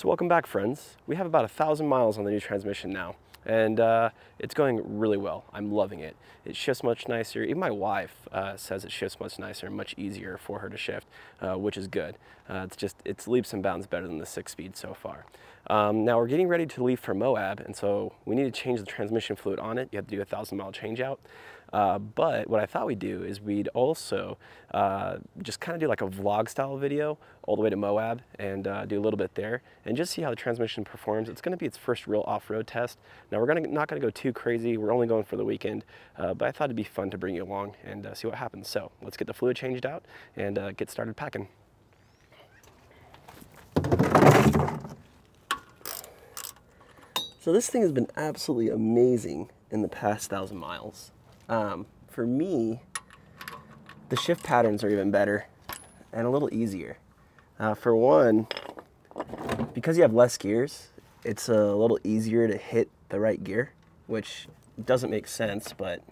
So welcome back, friends. We have about 1,000 miles on the new transmission now, and it's going really well. I'm loving it. It shifts much nicer. Even my wife says it shifts much nicer and much easier for her to shift, which is good. It's leaps and bounds better than the 6-speed so far. Now we're getting ready to leave for Moab, and so we need to change the transmission fluid on it. You have to do a 1,000-mile change out. But what I thought we'd do is we'd also just kind of do like a vlog style video all the way to Moab and do a little bit there and just see how the transmission performs. It's going to be its first real off-road test. Now we're not going to go too crazy. We're only going for the weekend, but I thought it'd be fun to bring you along and see what happens. So let's get the fluid changed out and get started packing. So this thing has been absolutely amazing in the past 1,000 miles. For me, the shift patterns are even better and a little easier. For one, because you have less gears, it's a little easier to hit the right gear, which doesn't make sense, but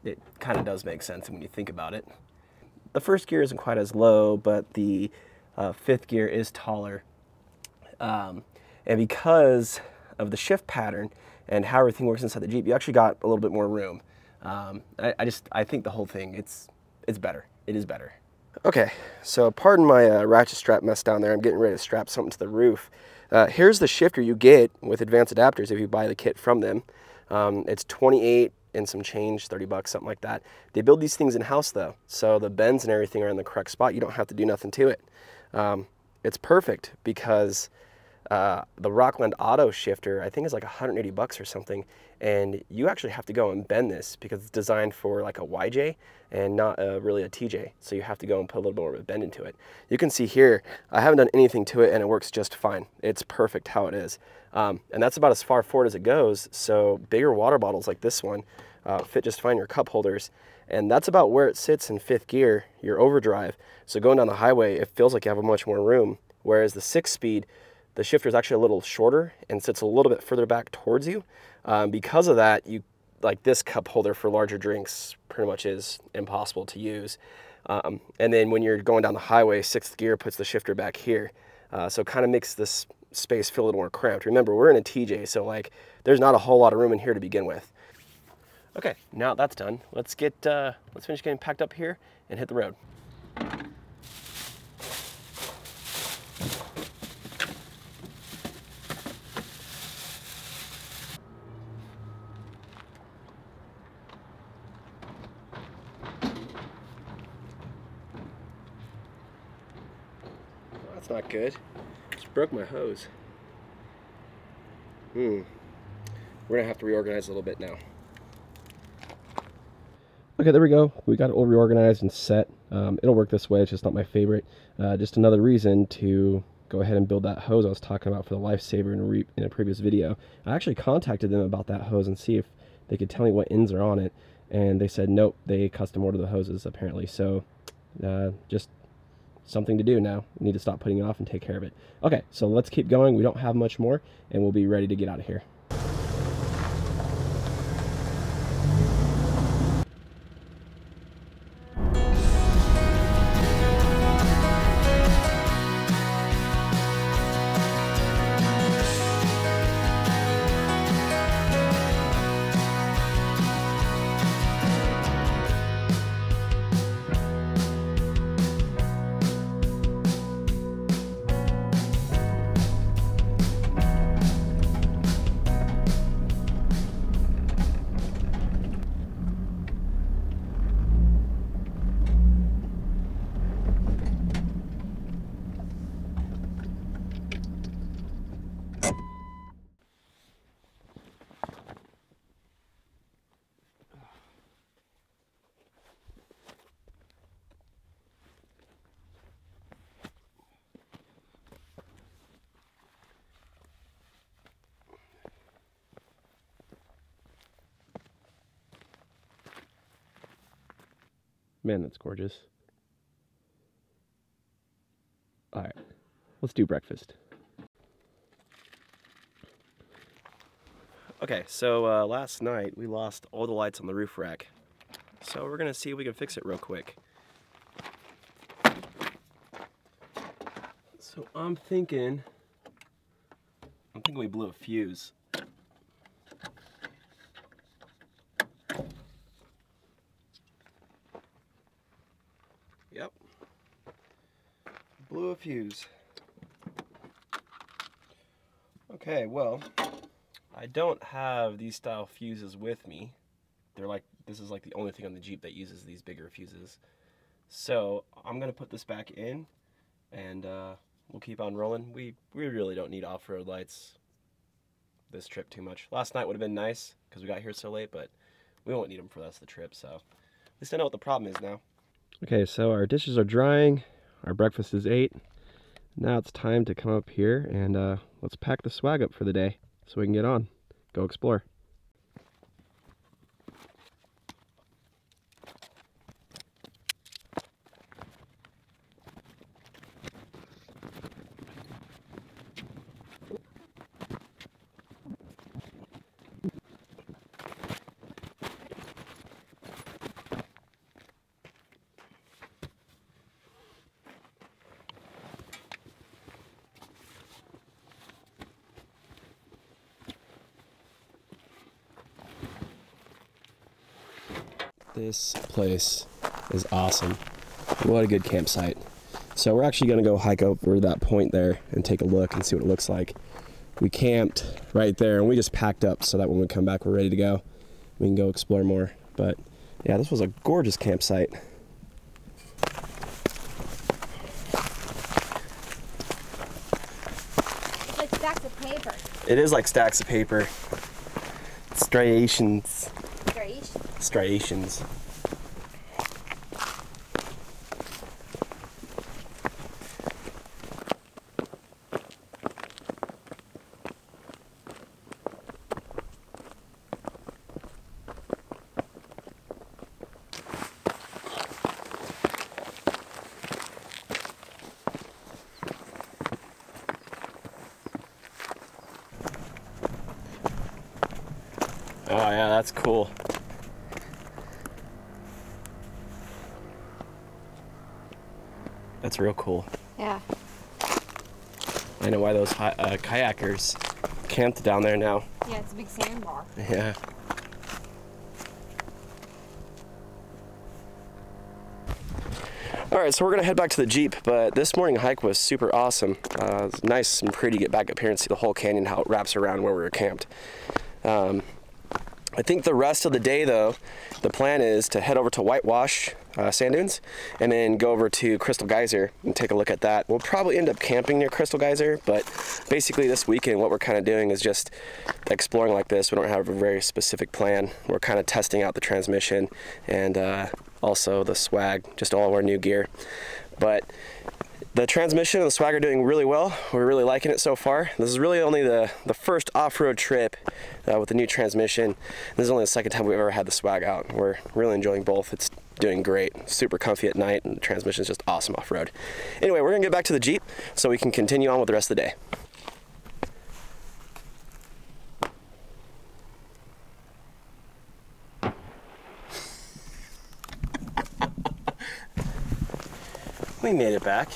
it kind of does make sense when you think about it. The first gear isn't quite as low, but the 5th gear is taller. And because of the shift pattern and how everything works inside the Jeep, you actually got a little bit more room. I think the whole thing, it's better. It is better. Okay, so pardon my ratchet strap mess down there. I'm getting ready to strap something to the roof. Here's the shifter you get with advanced adapters if you buy the kit from them. It's 28 and some change, 30 bucks, something like that. They build these things in-house though, so the bends and everything are in the correct spot. You don't have to do nothing to it. It's perfect because the Rockland Auto shifter, I think is like 180 bucks or something, and you actually have to go and bend this because it's designed for like a YJ and not really a TJ, so you have to go and put a little more of a bend into it. You can see here, I haven't done anything to it and it works just fine. It's perfect how it is. And that's about as far forward as it goes, so bigger water bottles like this one fit just fine in your cup holders, and that's about where it sits in 5th gear, your overdrive. So going down the highway, it feels like you have much more room, whereas the 6-speed, the shifter is actually a little shorter and sits a little bit further back towards you. Because of that, like this cup holder for larger drinks pretty much is impossible to use. And then when you're going down the highway, 6th gear puts the shifter back here. So it kind of makes this space feel a little more cramped. Remember, we're in a TJ, so like there's not a whole lot of room in here to begin with. Okay, now that's done. Let's finish getting packed up here and hit the road. That's not good. Just broke my hose. We're gonna have to reorganize a little bit now. Okay, there we go. We got it all reorganized and set. It'll work this way. It's just not my favorite. Just another reason to go ahead and build that hose I was talking about for the LifeSaver in a previous video. I actually contacted them about that hose and see if they could tell me what ends are on it, and they said nope, they custom order the hoses apparently. So just something to do now. We need to stop putting it off and take care of it. Okay, so let's keep going. We don't have much more, and we'll be ready to get out of here. Man, that's gorgeous. All right, let's do breakfast. Okay, so last night we lost all the lights on the roof rack. So we're gonna see if we can fix it real quick. Let's So I'm thinking we blew a fuse. Yep. Blew a fuse. Okay, well, I don't have these style fuses with me. They're like, this is like the only thing on the Jeep that uses these bigger fuses. So I'm gonna put this back in and we'll keep on rolling. We really don't need off-road lights this trip too much. Last night would have been nice because we got here so late, but we won't need them for the rest of the trip, so at least I know what the problem is now. Okay, so our dishes are drying, our breakfast is 8. Now it's time to come up here and let's pack the swag up for the day so we can get on, go explore. This place is awesome. What a good campsite. So we're actually going to go hike over that point there and take a look and see what it looks like. We camped right there and we just packed up so that when we come back we're ready to go. We can go explore more. But yeah, this was a gorgeous campsite. It's like stacks of paper. It is like stacks of paper. Striations. Striations. Oh yeah, that's cool. That's real cool. Yeah. I know why those kayakers camped down there now. Yeah, it's a big sandbar. Yeah. Alright, so we're going to head back to the Jeep, but this morning hike was super awesome. It's nice and pretty to get back up here and see the whole canyon, how it wraps around where we were camped. I think the rest of the day, though, the plan is to head over to Whitewash Sand Dunes and then go over to Crystal Geyser and take a look at that. We'll probably end up camping near Crystal Geyser, but basically this weekend what we're kind of doing is just exploring like this. We don't have a very specific plan. We're kind of testing out the transmission and also the swag, just all of our new gear. But the transmission and the swag are doing really well. We're really liking it so far. This is really only the first off-road trip with the new transmission. This is only the second time we've ever had the swag out. We're really enjoying both. It's doing great. Super comfy at night, and the transmission is just awesome off-road. Anyway, we're gonna get back to the Jeep so we can continue on with the rest of the day. We made it back,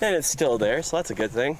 and it's still there, so that's a good thing.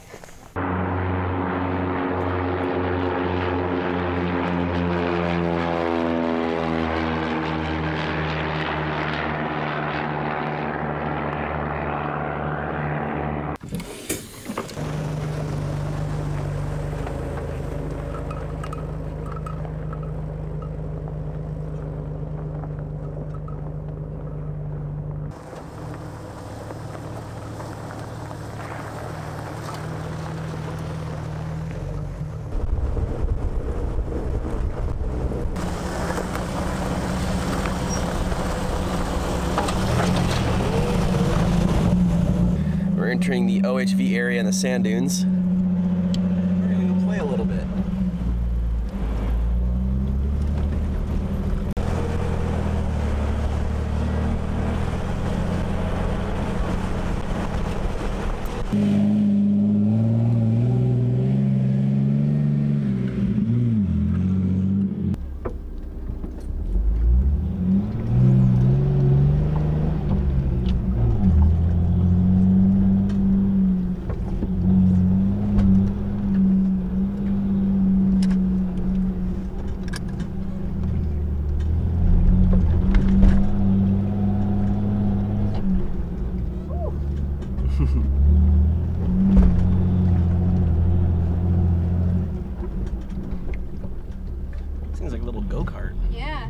Entering the OHV area in the sand dunes. We're gonna go play a little bit. Seems like a little go-kart. Yeah.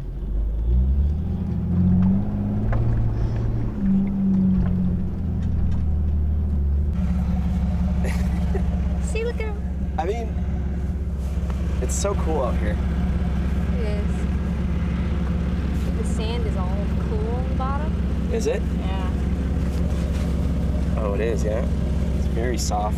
See, look at him. I mean, it's so cool out here. It is. The sand is all cool on the bottom. Is it? Yeah. Oh, it is, yeah. It's very soft.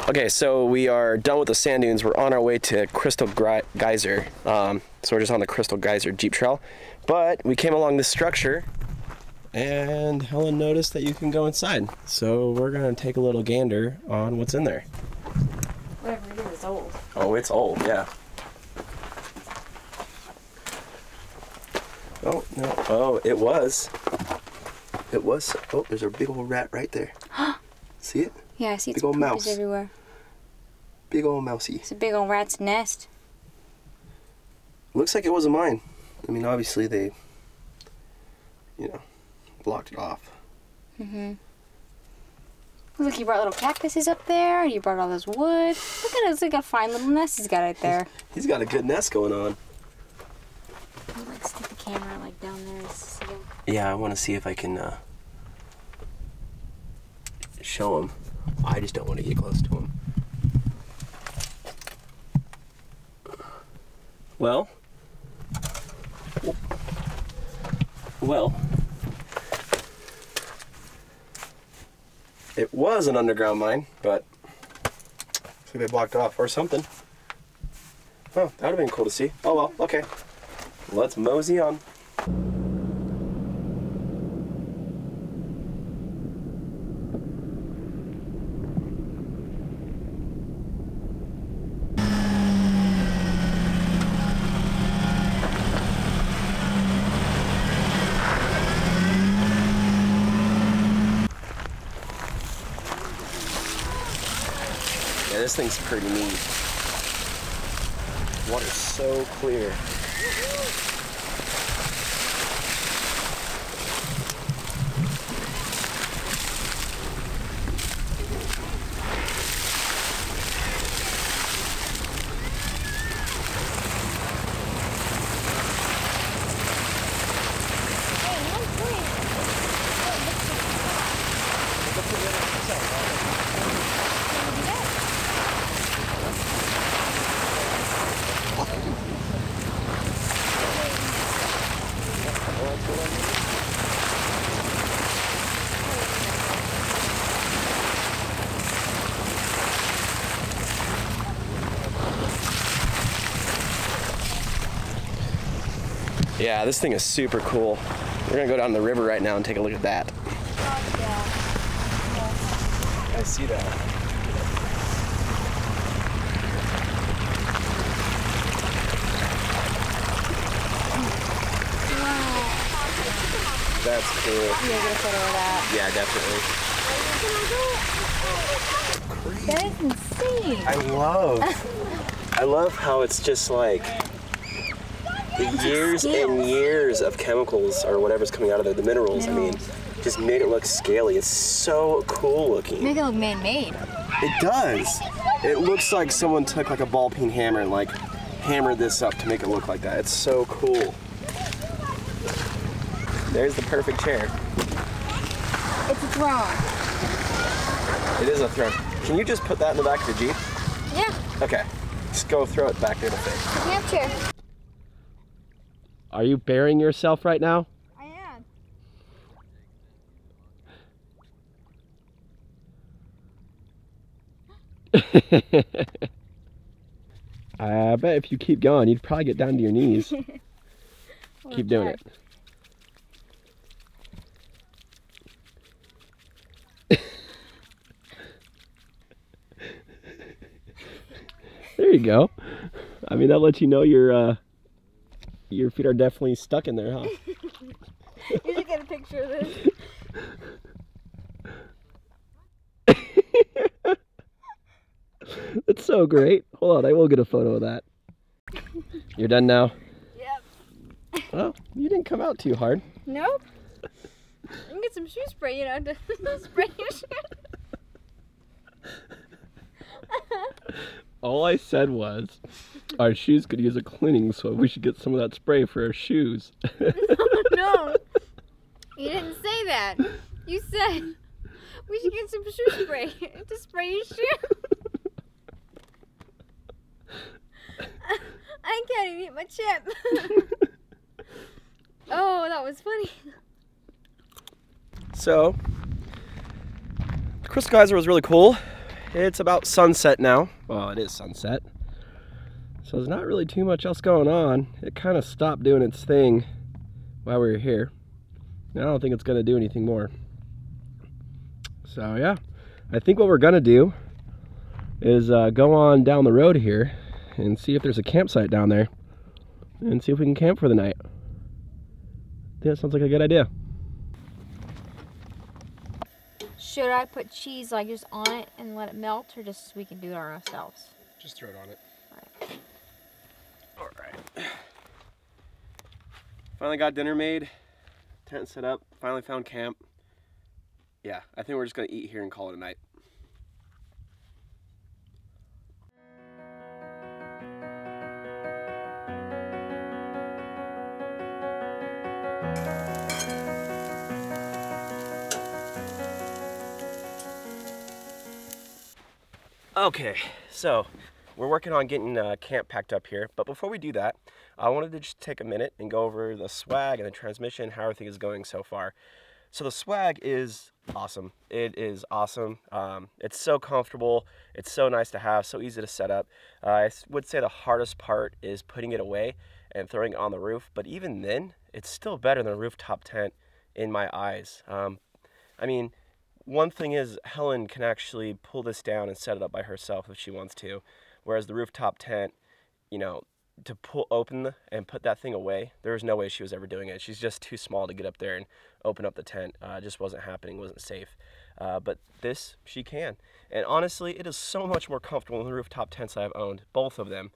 Okay, so we are done with the sand dunes. We're on our way to Crystal Geyser. So we're just on the Crystal Geyser Jeep Trail. But we came along this structure and Helen noticed that you can go inside. So we're gonna take a little gander on what's in there. Whatever it is old. Oh, it's old, yeah. Oh, no. Oh, it was. It was. Oh, there's a big old rat right there. See it? Yeah, I see big old mouse everywhere. Big old mousey. It's a big old rat's nest. Looks like it wasn't mine. I mean, obviously they, you know, blocked it off. Mm-hmm. Look, you brought little cactuses up there. You brought all this wood. Look at it. It's like a fine little nest he's got right there. He's got a good nest going on. I'd like to stick the camera like down there. So... Yeah, I want to see if I can show him. I just don't want to get close to him. Well, it was an underground mine, but looks like they blocked off or something. Oh, that would have been cool to see. Oh well, okay. Let's mosey on. Yeah, this thing's pretty neat. Water's so clear. Yeah, this thing is super cool. We're gonna go down the river right now and take a look at that. I see that. That's cool. Yeah, get a photo of that. Yeah, definitely. That is insane. I love how it's just like the years and years of chemicals or whatever's coming out of the minerals. I mean, just made it look scaly. It's so cool looking. Make it look man-made. It does. It looks like someone took like a ball peen hammer and like hammered this up to make it look like that. It's so cool. There's the perfect chair. It's a throne. It is a throne. Can you just put that in the back of the Jeep? Yeah. Okay. Just go throw it back there to fit. Camp chair. Are you burying yourself right now? I am. I bet if you keep going, you'd probably get down to your knees. Keep doing it. There you go. I mean, that lets you know your feet are definitely stuck in there, huh? You should get a picture of this. That's so great. Hold on, I will get a photo of that. You're done now? Yep. Well, you didn't come out too hard. Nope. You can get some shoe spray, you know, to spray your shoe. All I said was our shoes could use a cleaning, so we should get some of that spray for our shoes. No. You didn't say that. You said we should get some shoe spray to spray your shoe. I can't even eat my chip. Oh, that was funny. So, the crystal geyser was really cool. It's about sunset now. Well, it is sunset. So there's not really too much else going on. It kind of stopped doing its thing while we were here. I don't think it's going to do anything more. So yeah, I think what we're going to do is go on down the road here and see if there's a campsite down there and see if we can camp for the night. I think that sounds like a good idea. Should I put cheese like just on it and let it melt, or just so we can do it ourselves? Just throw it on it. All right. All right. Finally got dinner made, tent set up, finally found camp. Yeah, I think we're just gonna eat here and call it a night. Okay, so we're working on getting camp packed up here, but before we do that, I wanted to just take a minute and go over the swag and the transmission, how everything is going so far. So the swag is awesome. It is awesome. It's so comfortable. It's so nice to have, so easy to set up. I would say the hardest part is putting it away and throwing it on the roof, but even then, it's still better than a rooftop tent in my eyes. I mean, one thing is Helen can actually pull this down and set it up by herself if she wants to, whereas the rooftop tent, you know, to pull open and put that thing away, there was no way she was ever doing it. She's just too small to get up there and open up the tent. It just wasn't happening, wasn't safe. But this, she can. And honestly, it is so much more comfortable than the rooftop tents I've owned, both of them.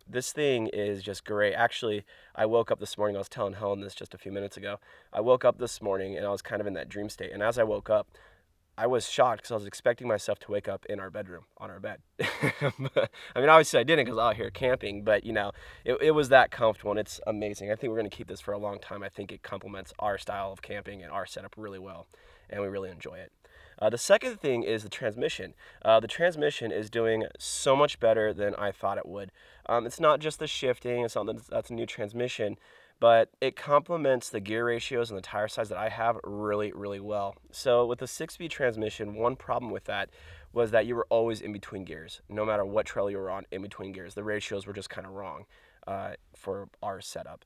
This thing is just great. Actually, I woke up this morning, I was telling Helen this just a few minutes ago. I woke up this morning and I was kind of in that dream state. And as I woke up, I was shocked because I was expecting myself to wake up in our bedroom, on our bed. I mean, obviously I didn't because I was out here camping, but you know, it was that comfortable and it's amazing. I think we're going to keep this for a long time. I think it complements our style of camping and our setup really well, and we really enjoy it. The second thing is the transmission. The transmission is doing so much better than I thought it would. It's not just the shifting, it's not that's a new transmission, but it complements the gear ratios and the tire size that I have really, really well. So with the 6-speed transmission, one problem with that was that you were always in between gears. No matter what trail you were on, in between gears. The ratios were just kind of wrong for our setup.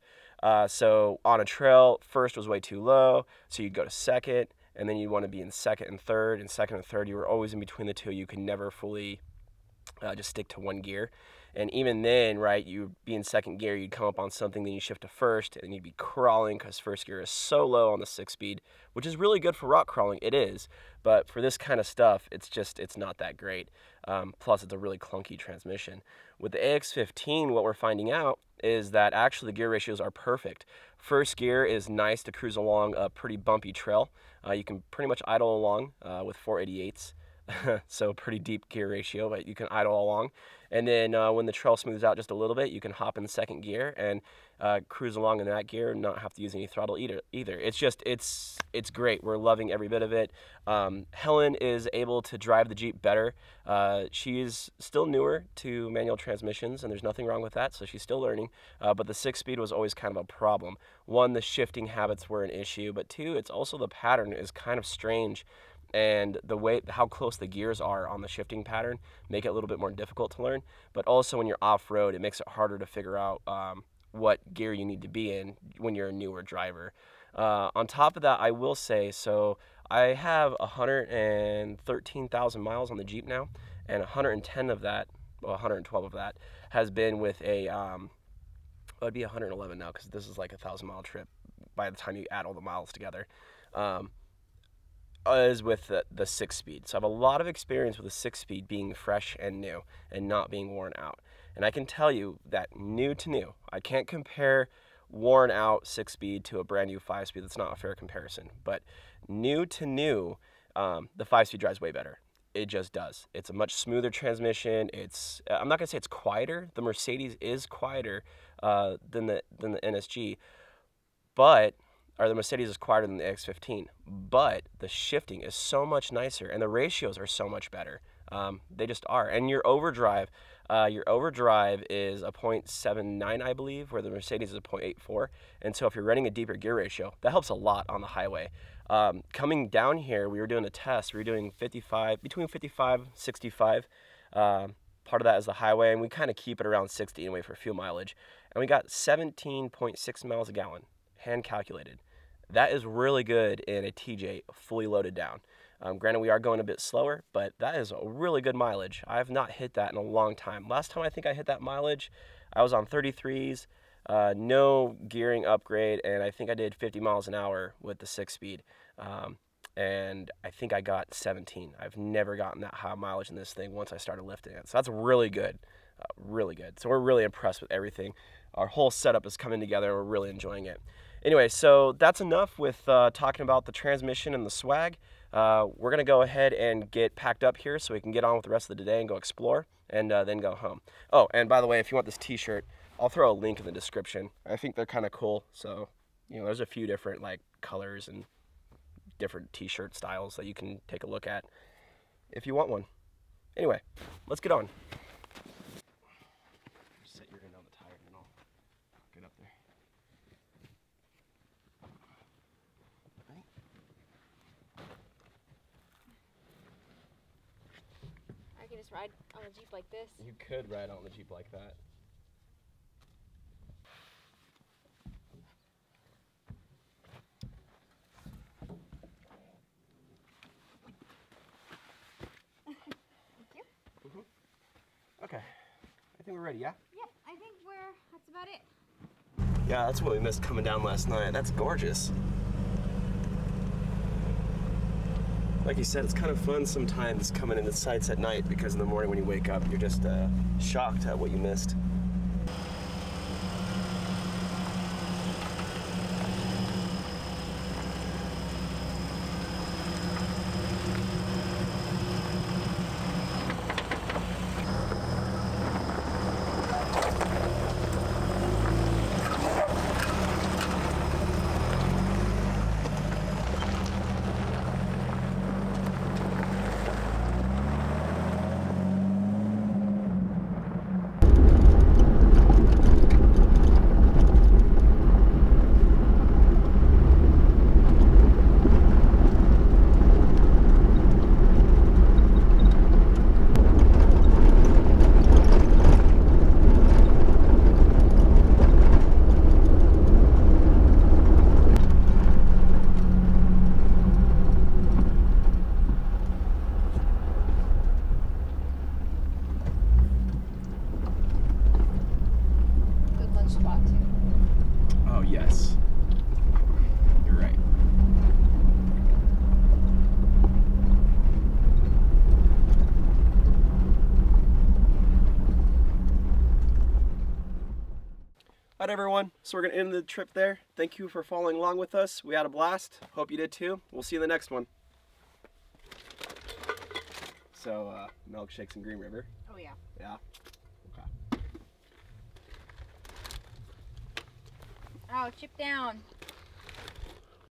So on a trail, first was way too low, so you'd go to second, and then you'd want to be in second and third. In second and third, you were always in between the two. You could never fully just stick to one gear. And even then, right, you'd be in second gear, you'd come up on something, then you shift to first, and you'd be crawling because first gear is so low on the 6-speed, which is really good for rock crawling, it is. But for this kind of stuff, it's not that great. Plus, it's a really clunky transmission. With the AX15, what we're finding out is that actually the gear ratios are perfect. First gear is nice to cruise along a pretty bumpy trail. You can pretty much idle along with 488s. So pretty deep gear ratio, but you can idle along. And then when the trail smooths out just a little bit, you can hop in second gear and cruise along in that gear and not have to use any throttle either. It's great. We're loving every bit of it. Helen is able to drive the Jeep better. She is still newer to manual transmissions, and there's nothing wrong with that, so she's still learning. But the 6-speed was always kind of a problem. One, the shifting habits were an issue, but two, it's also the pattern is kind of strange. And the way, how close the gears are on the shifting pattern make it a little bit more difficult to learn. But also when you're off-road, it makes it harder to figure out what gear you need to be in when you're a newer driver. On top of that, I will say, so I have 113,000 miles on the Jeep now, and 110 of that well, 112 of that has been with a, it'd be 111 now because this is like a 1,000-mile trip by the time you add all the miles together, is with the 6-speed. So I have a lot of experience with the 6-speed being fresh and new and not being worn out. And I can tell you that new to new, I can't compare worn out 6-speed to a brand new 5-speed. That's not a fair comparison. But new to new, the 5-speed drives way better. It just does. It's a much smoother transmission. It's, I'm not gonna say it's quieter. The Mercedes is quieter than the NSG, but, or the Mercedes is quieter than the X15, but the shifting is so much nicer and the ratios are so much better. They just are. And your overdrive is a 0.79, I believe, where the Mercedes is a 0.84. And so if you're running a deeper gear ratio, that helps a lot on the highway. Coming down here, we were doing a test. We were doing 55, between 55, 65. Part of that is the highway, and we kind of keep it around 60 anyway for fuel mileage. And we got 17.6 miles a gallon, hand calculated. That is really good in a TJ fully loaded down. Granted, we are going a bit slower, but that is a really good mileage. I have not hit that in a long time. Last time I think I hit that mileage, I was on 33s, no gearing upgrade, and I think I did 50 miles an hour with the 6-speed. And I think I got 17. I've never gotten that high mileage in this thing once I started lifting it. So that's really good, really good. So we're really impressed with everything. Our whole setup is coming together and we're really enjoying it. Anyway, so that's enough with talking about the transmission and the swag. We're gonna go ahead and get packed up here so we can get on with the rest of the day and go explore and then go home. Oh, and by the way, if you want this t-shirt, I'll throw a link in the description. I think they're kind of cool. So, you know, there's a few different like colors and different t-shirt styles that you can take a look at if you want one. Anyway, let's get on. Set your end on the tire and then I'll get up there. Right. I can just ride on a Jeep like this. You could ride on the Jeep like that. Okay, I think we're ready, yeah? Yep, I think that's about it. Yeah, that's what we missed coming down last night. That's gorgeous. Like you said, it's kind of fun sometimes coming into sites at night because in the morning when you wake up, you're just shocked at what you missed. Yes, you're right. All right, everyone. So we're going to end the trip there. Thank you for following along with us. We had a blast. Hope you did too. We'll see you in the next one. So, milkshakes in Green River. Oh, yeah. Yeah. Oh, chip down.